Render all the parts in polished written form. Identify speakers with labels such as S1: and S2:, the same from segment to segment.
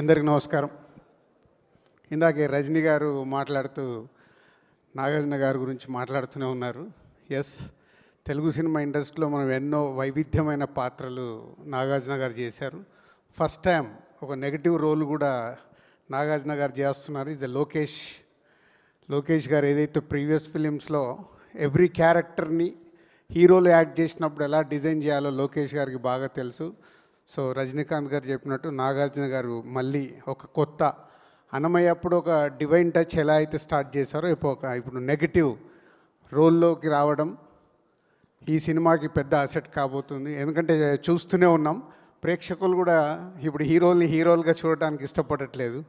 S1: అందరికీ నమస్కారం. ఇందాకే రజనీ గారు మాట్లాడుతూ నాగార్జున గారి గురించి మాట్లాడుతూనే ఉన్నారు. ఎస్, తెలుగు సినిమా ఇండస్ట్రీలో మనం ఎన్నో వైవిధ్యమైన పాత్రలు నాగార్జున గారు చేశారు. ఫస్ట్ టైం ఒక నెగటివ్ రోల్ కూడా నాగార్జున గారు చేస్తున్నారు. ఇది లోకేష్ గారు ఏదైతే ప్రీవియస్ ఫిలిమ్స్లో ఎవ్రీ క్యారెక్టర్ని హీరోలు యాక్ట్ చేసినప్పుడు ఎలా డిజైన్ చేయాలో లోకేష్ గారికి బాగా తెలుసు. సో రజనీకాంత్ గారు చెప్పినట్టు నాగార్జున గారు మళ్ళీ ఒక కొత్త అన్నమయ్యప్పుడు ఒక డివైన్ టచ్ ఎలా అయితే స్టార్ట్ చేశారో ఇప్పుడు నెగటివ్ రోల్లోకి రావడం ఈ సినిమాకి పెద్ద అసెట్ కాబోతుంది. ఎందుకంటే చూస్తూనే ఉన్నాం, ప్రేక్షకులు కూడా ఇప్పుడు హీరోలుగా చూడటానికి ఇష్టపడట్లేదు.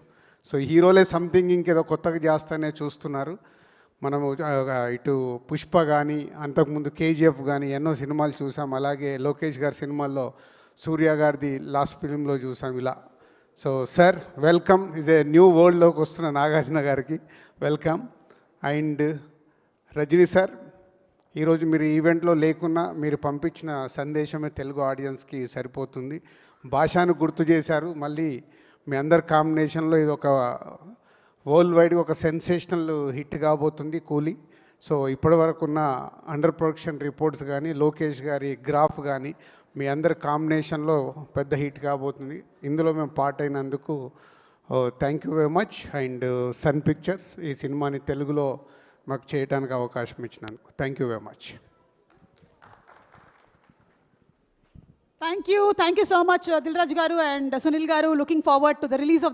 S1: సో హీరోలే సంథింగ్ ఇంకేదో కొత్తగా చేస్తానే చూస్తున్నారు. మనము ఇటు పుష్ప కానీ అంతకుముందు కేజీఎఫ్ కానీ ఎన్నో సినిమాలు చూసాం. అలాగే లోకేష్ గారి సినిమాల్లో సూర్య గారిది లాస్ట్ ఫిలింలో చూసాం ఇలా. So sir welcome, is a new వరల్డ్లోకి వస్తున్న నాగార్జున గారికి వెల్కమ్. అండ్ రజనీ సార్, ఈరోజు మీరు ఈవెంట్లో లేకున్నా మీరు పంపించిన సందేశమే తెలుగు ఆడియన్స్కి సరిపోతుంది. భాషను గుర్తు చేశారు. మళ్ళీ మీ అందరి కాంబినేషన్లో ఇది ఒక వరల్డ్ వైడ్గా ఒక సెన్సేషనల్ హిట్ కాబోతుంది కూలీ. సో ఇప్పటి వరకు ఉన్న అండర్ ప్రొడక్షన్ రిపోర్ట్స్ కానీ లోకేష్ గారి గ్రాఫ్ కానీ మీ అందరి కాంబినేషన్లో పెద్ద హిట్ కాబోతుంది. ఇందులో మేము పార్ట్ అయినందుకు thank you very much. And Sun Pictures ఈ సినిమాని తెలుగులో మాకు చేయడానికి అవకాశం ఇచ్చినందుకు thank you very much.
S2: Thank you so much, Dilraj Garu and Sunil Garu. Looking forward to the release of the